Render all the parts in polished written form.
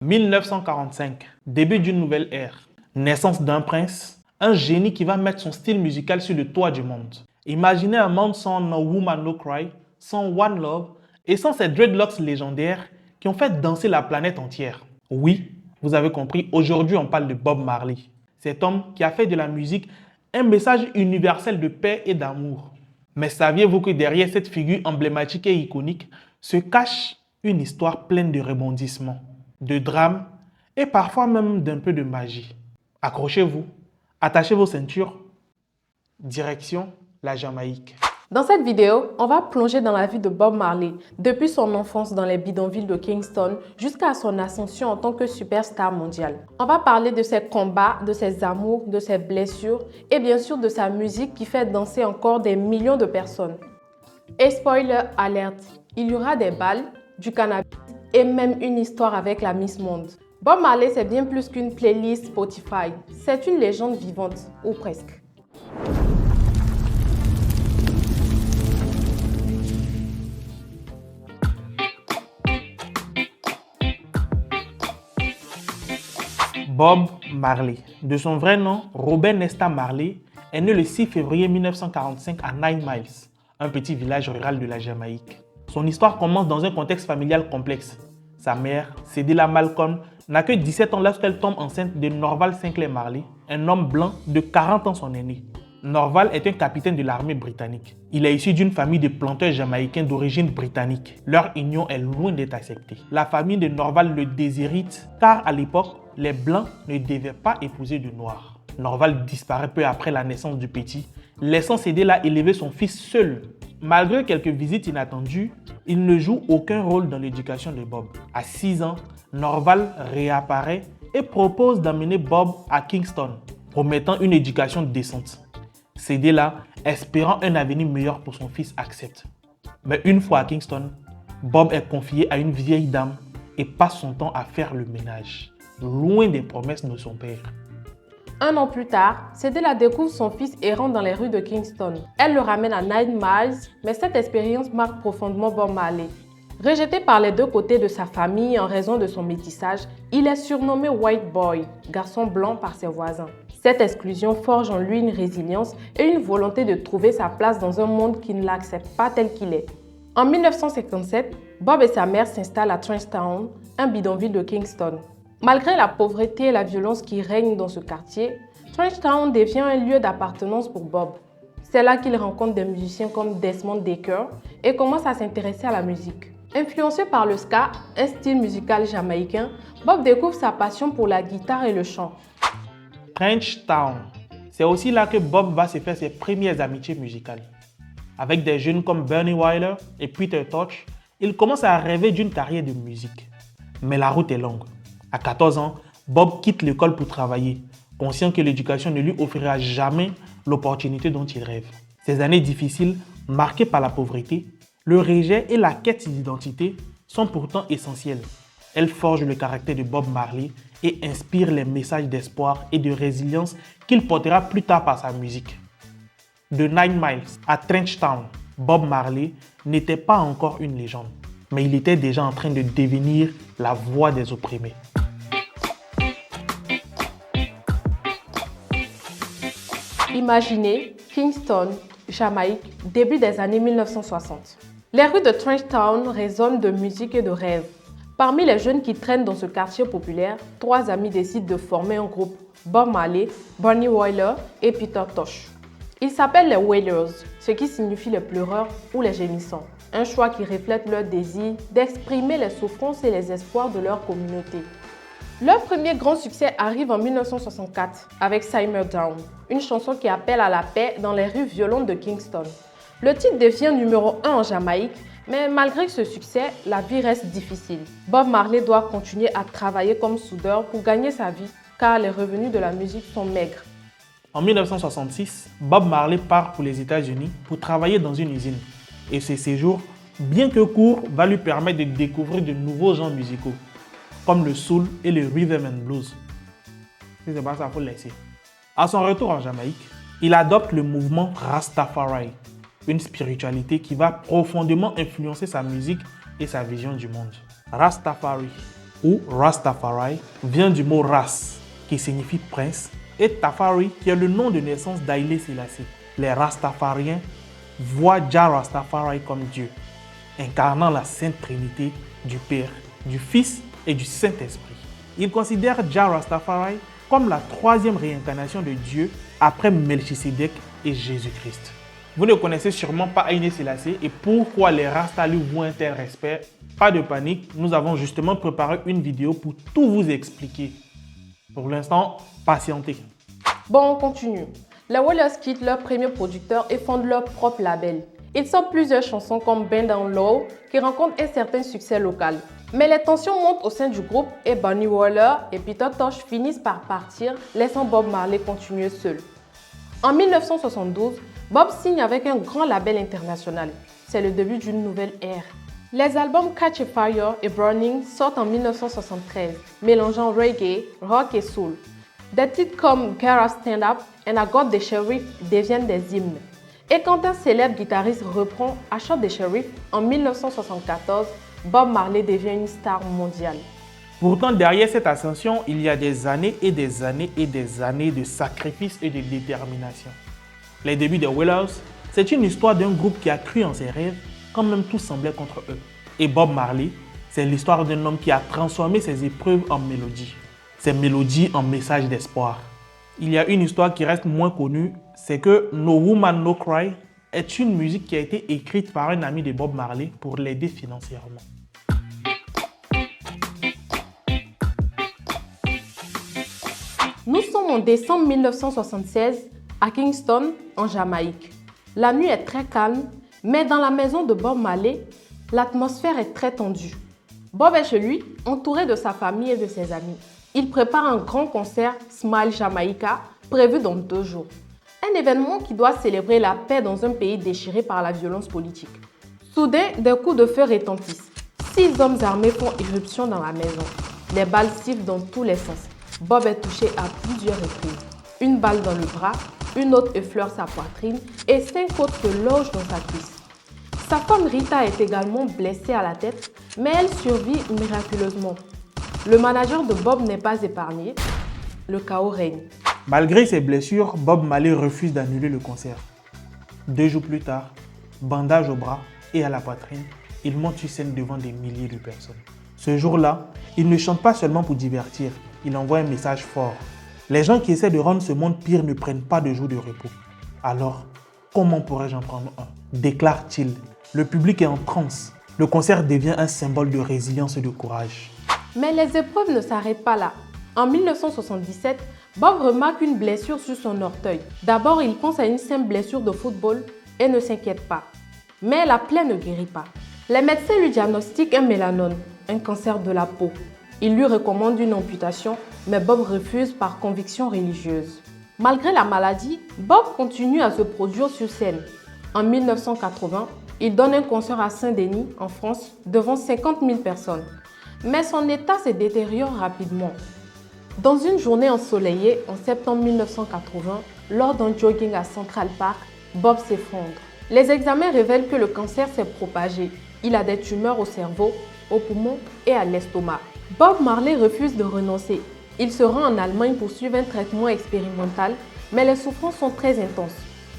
1945, début d'une nouvelle ère, naissance d'un prince, un génie qui va mettre son style musical sur le toit du monde. Imaginez un monde sans No Woman No Cry, sans One Love et sans ces dreadlocks légendaires qui ont fait danser la planète entière. Oui, vous avez compris, aujourd'hui on parle de Bob Marley. Cet homme qui a fait de la musique un message universel de paix et d'amour. Mais saviez-vous que derrière cette figure emblématique et iconique se cache une histoire pleine de rebondissements, de drames et parfois même d'un peu de magie. Accrochez-vous, attachez vos ceintures, direction la Jamaïque. Dans cette vidéo, on va plonger dans la vie de Bob Marley, depuis son enfance dans les bidonvilles de Kingston jusqu'à son ascension en tant que superstar mondial. On va parler de ses combats, de ses amours, de ses blessures et bien sûr de sa musique qui fait danser encore des millions de personnes. Et spoiler alert, il y aura des balles, du cannabis et même une histoire avec la Miss Monde. Bob Marley, c'est bien plus qu'une playlist Spotify. C'est une légende vivante, ou presque. Bob Marley, de son vrai nom, Robert Nesta Marley, est né le 6 février 1945 à Nine Miles, un petit village rural de la Jamaïque. Son histoire commence dans un contexte familial complexe. Sa mère, Cedella Malcolm, n'a que 17 ans lorsqu'elle tombe enceinte de Norval Sinclair Marley, un homme blanc de 40 ans son aîné. Norval est un capitaine de l'armée britannique. Il est issu d'une famille de planteurs jamaïcains d'origine britannique. Leur union est loin d'être acceptée. La famille de Norval le déshérite car à l'époque, les Blancs ne devaient pas épouser de Noirs. Norval disparaît peu après la naissance du petit, laissant Cedella élever son fils seul. Malgré quelques visites inattendues, il ne joue aucun rôle dans l'éducation de Bob. À 6 ans, Norval réapparaît et propose d'amener Bob à Kingston, promettant une éducation décente. Cedella, espérant un avenir meilleur pour son fils, accepte. Mais une fois à Kingston, Bob est confié à une vieille dame et passe son temps à faire le ménage, loin des promesses de son père. Un an plus tard, Cedella découvre son fils errant dans les rues de Kingston. Elle le ramène à Nine Miles, mais cette expérience marque profondément Bob Marley. Rejeté par les deux côtés de sa famille en raison de son métissage, il est surnommé White Boy, garçon blanc par ses voisins. Cette exclusion forge en lui une résilience et une volonté de trouver sa place dans un monde qui ne l'accepte pas tel qu'il est. En 1957, Bob et sa mère s'installent à Trenchtown, un bidonville de Kingston. Malgré la pauvreté et la violence qui règnent dans ce quartier, Trenchtown devient un lieu d'appartenance pour Bob. C'est là qu'il rencontre des musiciens comme Desmond Dekker et commence à s'intéresser à la musique. Influencé par le ska, un style musical jamaïcain, Bob découvre sa passion pour la guitare et le chant. Trenchtown, c'est aussi là que Bob va se faire ses premières amitiés musicales. Avec des jeunes comme Bernie Wyler et Peter Tosh, il commence à rêver d'une carrière de musique. Mais la route est longue. À 14 ans, Bob quitte l'école pour travailler, conscient que l'éducation ne lui offrira jamais l'opportunité dont il rêve. Ces années difficiles, marquées par la pauvreté, le rejet et la quête d'identité sont pourtant essentielles. Elles forgent le caractère de Bob Marley et inspirent les messages d'espoir et de résilience qu'il portera plus tard par sa musique. De Nine Miles à Trenchtown, Bob Marley n'était pas encore une légende, mais il était déjà en train de devenir la voix des opprimés. Imaginez Kingston, Jamaïque, début des années 1960. Les rues de Trenchtown résonnent de musique et de rêves. Parmi les jeunes qui traînent dans ce quartier populaire, 3 amis décident de former un groupe: Bob Marley, Bernie Wyler et Peter Tosh. Ils s'appellent les Wailers, ce qui signifie les pleureurs ou les gémissants. Un choix qui reflète leur désir d'exprimer les souffrances et les espoirs de leur communauté. Leur premier grand succès arrive en 1964 avec Simmer Down, une chanson qui appelle à la paix dans les rues violentes de Kingston. Le titre devient numéro 1 en Jamaïque, mais malgré ce succès, la vie reste difficile. Bob Marley doit continuer à travailler comme soudeur pour gagner sa vie, car les revenus de la musique sont maigres. En 1966, Bob Marley part pour les États-Unis pour travailler dans une usine. Et ce séjour, bien que court, va lui permettre de découvrir de nouveaux genres musicaux, comme le soul et le rhythm and blues. Si c'est pas ça, il faut le laisser. À son retour en Jamaïque, il adopte le mouvement Rastafari, une spiritualité qui va profondément influencer sa musique et sa vision du monde. Rastafari, ou Rastafari vient du mot Ras, qui signifie prince, et Tafari, qui est le nom de naissance d'Haïlé Sélassié. Les Rastafariens voient Jah Rastafari comme Dieu, incarnant la Sainte Trinité du Père, du Fils et du Saint-Esprit. Ils considèrent Jah Rastafari comme la troisième réincarnation de Dieu après Melchisédek et Jésus-Christ. Vous ne connaissez sûrement pas Haïlé Sélassié et pourquoi les Rastas lui vouent un tel respect. Pas de panique, nous avons justement préparé une vidéo pour tout vous expliquer. Pour l'instant, patientez. Bon, on continue. Les Wailers quittent leur premier producteur et fondent leur propre label. Ils sortent plusieurs chansons comme Bend Down Low qui rencontrent un certain succès local. Mais les tensions montent au sein du groupe et Bunny Wailer et Peter Tosh finissent par partir, laissant Bob Marley continuer seul. En 1972, Bob signe avec un grand label international. C'est le début d'une nouvelle ère. Les albums Catch a Fire et Burning sortent en 1973, mélangeant reggae, rock et soul. Des titres comme Get Up Stand Up et I Got the Sheriff deviennent des hymnes. Et quand un célèbre guitariste reprend I Shot the Sheriff en 1974, Bob Marley devient une star mondiale. Pourtant, derrière cette ascension, il y a des années et des années et des années de sacrifices et de détermination. Les débuts des Wailers, c'est une histoire d'un groupe qui a cru en ses rêves quand même tout semblait contre eux. Et Bob Marley, c'est l'histoire d'un homme qui a transformé ses épreuves en mélodies, ses mélodies en messages d'espoir. Il y a une histoire qui reste moins connue, c'est que No Woman No Cry est une musique qui a été écrite par un ami de Bob Marley pour l'aider financièrement. Nous sommes en décembre 1976 à Kingston, en Jamaïque. La nuit est très calme, mais dans la maison de Bob Marley, l'atmosphère est très tendue. Bob est chez lui, entouré de sa famille et de ses amis. Il prépare un grand concert Smile Jamaica, prévu dans 2 jours. Un événement qui doit célébrer la paix dans un pays déchiré par la violence politique. Soudain, des coups de feu retentissent. 6 hommes armés font irruption dans la maison. Les balles sifflent dans tous les sens. Bob est touché à plusieurs reprises. Une balle dans le bras, une autre effleure sa poitrine et 5 autres se logent dans sa cuisse. Sa femme Rita est également blessée à la tête, mais elle survit miraculeusement. Le manager de Bob n'est pas épargné. Le chaos règne. Malgré ses blessures, Bob Marley refuse d'annuler le concert. 2 jours plus tard, bandage au bras et à la poitrine, il monte sur scène devant des milliers de personnes. Ce jour-là, il ne chante pas seulement pour divertir, il envoie un message fort. Les gens qui essaient de rendre ce monde pire ne prennent pas de jours de repos. Alors, comment pourrais-je en prendre un? Déclare-t-il. Le public est en transe. Le concert devient un symbole de résilience et de courage. Mais les épreuves ne s'arrêtent pas là. En 1977, Bob remarque une blessure sur son orteil. D'abord, il pense à une simple blessure de football et ne s'inquiète pas. Mais la plaie ne guérit pas. Les médecins lui diagnostiquent un mélanome, un cancer de la peau. Ils lui recommandent une amputation, mais Bob refuse par conviction religieuse. Malgré la maladie, Bob continue à se produire sur scène. En 1980, il donne un concert à Saint-Denis, en France, devant 50 000 personnes. Mais son état se détériore rapidement. Dans une journée ensoleillée en septembre 1980, lors d'un jogging à Central Park, Bob s'effondre. Les examens révèlent que le cancer s'est propagé. Il a des tumeurs au cerveau, aux poumons et à l'estomac. Bob Marley refuse de renoncer. Il se rend en Allemagne pour suivre un traitement expérimental, mais les souffrances sont très intenses.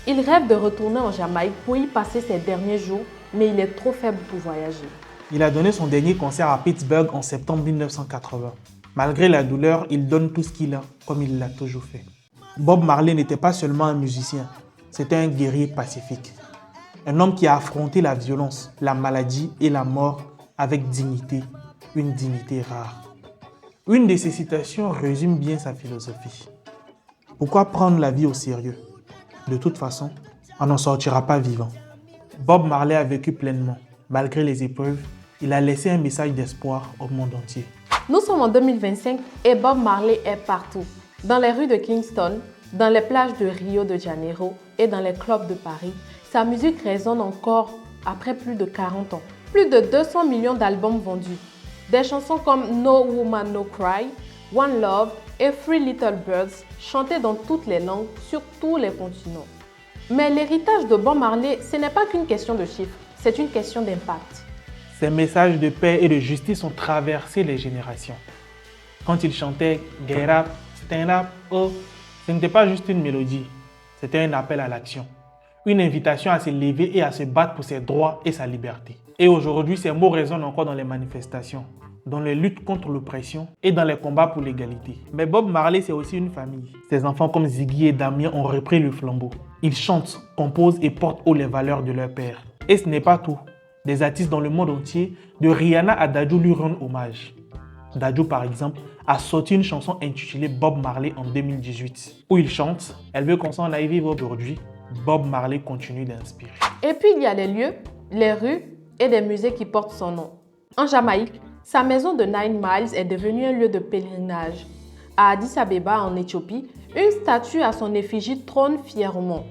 Il rêve de retourner en Jamaïque pour y passer ses derniers jours, mais il est trop faible pour voyager. Il a donné son dernier concert à Pittsburgh en septembre 1980. Malgré la douleur, il donne tout ce qu'il a, comme il l'a toujours fait. Bob Marley n'était pas seulement un musicien, c'était un guerrier pacifique. Un homme qui a affronté la violence, la maladie et la mort avec dignité, une dignité rare. Une de ses citations résume bien sa philosophie. Pourquoi prendre la vie au sérieux? De toute façon, on n'en sortira pas vivant. Bob Marley a vécu pleinement. Malgré les épreuves, il a laissé un message d'espoir au monde entier. Nous sommes en 2025 et Bob Marley est partout. Dans les rues de Kingston, dans les plages de Rio de Janeiro et dans les clubs de Paris, sa musique résonne encore après plus de 40 ans. Plus de 200 millions d'albums vendus. Des chansons comme No Woman No Cry, One Love et Three Little Birds chantées dans toutes les langues sur tous les continents. Mais l'héritage de Bob Marley, ce n'est pas qu'une question de chiffres, c'est une question d'impact. Ses messages de paix et de justice ont traversé les générations. Quand il chantait Get up, stand up, oh, ce n'était pas juste une mélodie, c'était un appel à l'action. Une invitation à se lever et à se battre pour ses droits et sa liberté. Et aujourd'hui, ces mots résonnent encore dans les manifestations, dans les luttes contre l'oppression et dans les combats pour l'égalité. Mais Bob Marley, c'est aussi une famille. Ses enfants comme Ziggy et Damien ont repris le flambeau. Ils chantent, composent et portent haut les valeurs de leur père. Et ce n'est pas tout. Des artistes dans le monde entier, de Rihanna à Dadju, lui rendent hommage. Dadju, par exemple, a sorti une chanson intitulée Bob Marley en 2018, où il chante « Elle veut qu'on s'en aille vivre aujourd'hui ». Bob Marley continue d'inspirer. Et puis il y a les lieux, les rues et des musées qui portent son nom. En Jamaïque, sa maison de 9 Miles est devenue un lieu de pèlerinage. À Addis Abeba, en Éthiopie, une statue à son effigie trône fièrement.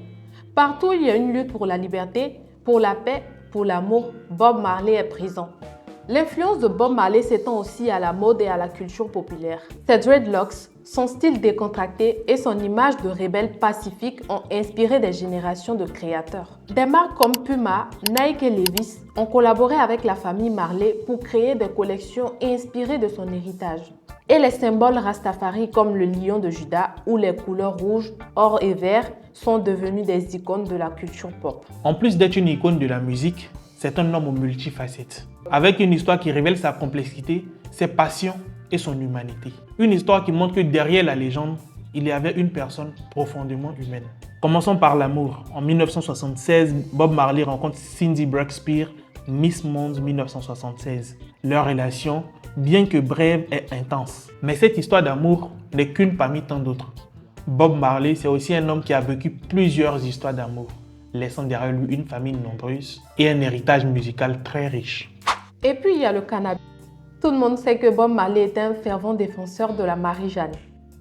Partout, il y a une lutte pour la liberté, pour la paix, pour l'amour. Bob Marley est présent. L'influence de Bob Marley s'étend aussi à la mode et à la culture populaire. Ses dreadlocks, son style décontracté et son image de rebelle pacifique ont inspiré des générations de créateurs. Des marques comme Puma, Nike et Levi's ont collaboré avec la famille Marley pour créer des collections inspirées de son héritage. Et les symboles Rastafari comme le lion de Juda ou les couleurs rouge, or et vert sont devenus des icônes de la culture pop. En plus d'être une icône de la musique, c'est un homme aux multifacettes, avec une histoire qui révèle sa complexité, ses passions et son humanité. Une histoire qui montre que derrière la légende, il y avait une personne profondément humaine. Commençons par l'amour. En 1976, Bob Marley rencontre Cindy Breakspear, Miss Monde 1976. Leur relation, bien que brève, est intense. Mais cette histoire d'amour n'est qu'une parmi tant d'autres. Bob Marley, c'est aussi un homme qui a vécu plusieurs histoires d'amour, laissant derrière lui une famille nombreuse et un héritage musical très riche. Et puis il y a le cannabis. Tout le monde sait que Bob Marley était un fervent défenseur de la marijuana.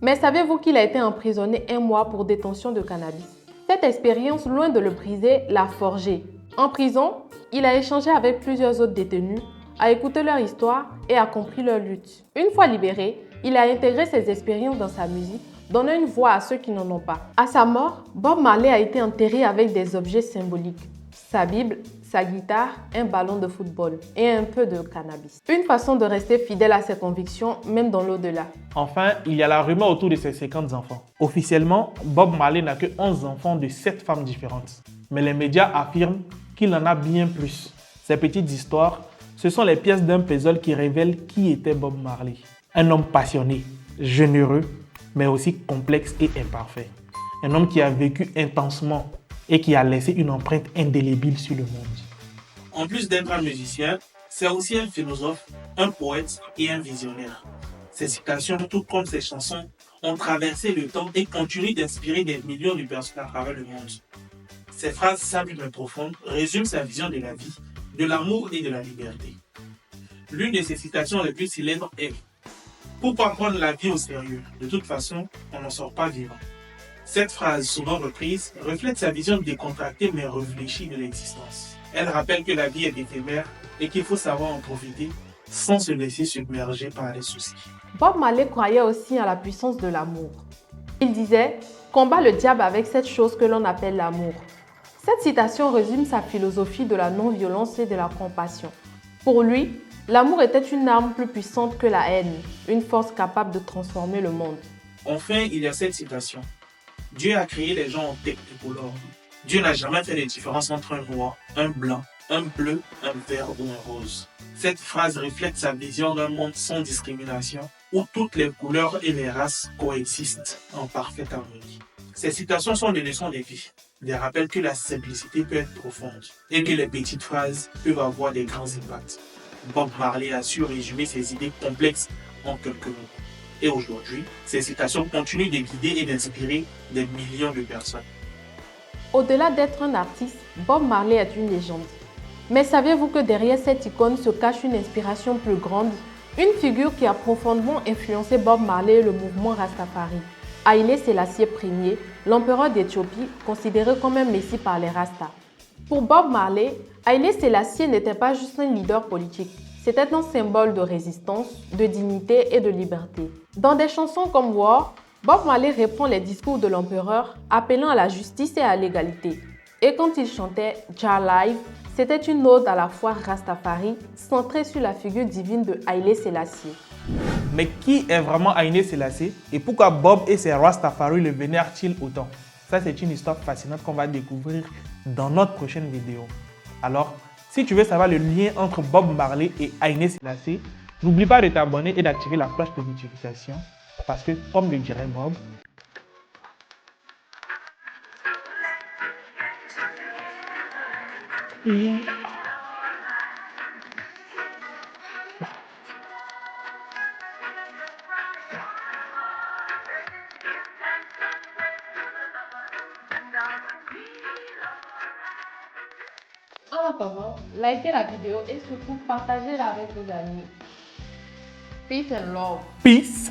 Mais savez-vous qu'il a été emprisonné 1 mois pour détention de cannabis? Cette expérience, loin de le briser, l'a forgé. En prison, il a échangé avec plusieurs autres détenus, a écouté leur histoire et a compris leur lutte. Une fois libéré, il a intégré ses expériences dans sa musique, donnant une voix à ceux qui n'en ont pas. À sa mort, Bob Marley a été enterré avec des objets symboliques. Sa Bible, sa guitare, un ballon de football et un peu de cannabis. Une façon de rester fidèle à ses convictions, même dans l'au-delà. Enfin, il y a la rumeur autour de ses 50 enfants. Officiellement, Bob Marley n'a que 11 enfants de 7 femmes différentes. Mais les médias affirment qu'il en a bien plus. Ces petites histoires, ce sont les pièces d'un puzzle qui révèlent qui était Bob Marley. Un homme passionné, généreux, mais aussi complexe et imparfait. Un homme qui a vécu intensement et qui a laissé une empreinte indélébile sur le monde. En plus d'être un musicien, c'est aussi un philosophe, un poète et un visionnaire. Ses citations, tout comme ses chansons, ont traversé le temps et continuent d'inspirer des millions de personnes à travers le monde. Ses phrases simples mais profondes résument sa vision de la vie, de l'amour et de la liberté. L'une de ses citations les plus célèbres est « Pourquoi prendre la vie au sérieux? De toute façon, on n'en sort pas vivant. » Cette phrase, souvent reprise, reflète sa vision décontractée mais réfléchie de l'existence. Elle rappelle que la vie est éphémère et qu'il faut savoir en profiter sans se laisser submerger par les soucis. Bob Marley croyait aussi à la puissance de l'amour. Il disait « Combat le diable avec cette chose que l'on appelle l'amour ». Cette citation résume sa philosophie de la non-violence et de la compassion. Pour lui, l'amour était une arme plus puissante que la haine, une force capable de transformer le monde. Enfin, il y a cette citation. Dieu a créé les gens en technicolore. Dieu n'a jamais fait de différence entre un noir, un blanc, un bleu, un vert ou un rose. Cette phrase reflète sa vision d'un monde sans discrimination, où toutes les couleurs et les races coexistent en parfaite harmonie. Ces citations sont des leçons de vie, des rappels que la simplicité peut être profonde et que les petites phrases peuvent avoir des grands impacts. Bob Marley a su résumer ses idées complexes en quelques mots. Et aujourd'hui, ces citations continuent de guider et d'inspirer des millions de personnes. Au-delà d'être un artiste, Bob Marley est une légende. Mais saviez-vous que derrière cette icône se cache une inspiration plus grande? Une figure qui a profondément influencé Bob Marley et le mouvement Rastafari. Haïlé Sélassié Ier, l'empereur d'Éthiopie, considéré comme un messie par les Rastas. Pour Bob Marley, Haïlé Sélassié n'était pas juste un leader politique. C'était un symbole de résistance, de dignité et de liberté. Dans des chansons comme War, Bob Marley reprend les discours de l'empereur, appelant à la justice et à l'égalité. Et quand il chantait Jah Live, C'était une ode à la foi Rastafari, centrée sur la figure divine de Haïlé Sélassié. Mais qui est vraiment Haïlé Sélassié et pourquoi Bob et ses Rastafari le vénèrent-ils autant? Ça, c'est une histoire fascinante qu'on va découvrir dans notre prochaine vidéo. Alors, si tu veux savoir le lien entre Bob Marley et Haïlé Sélassié, n'oublie pas de t'abonner et d'activer la cloche de notification parce que, comme le dirait Bob, En attendant, likez la vidéo et surtout partagez-la avec vos amis. Peace and love. peace.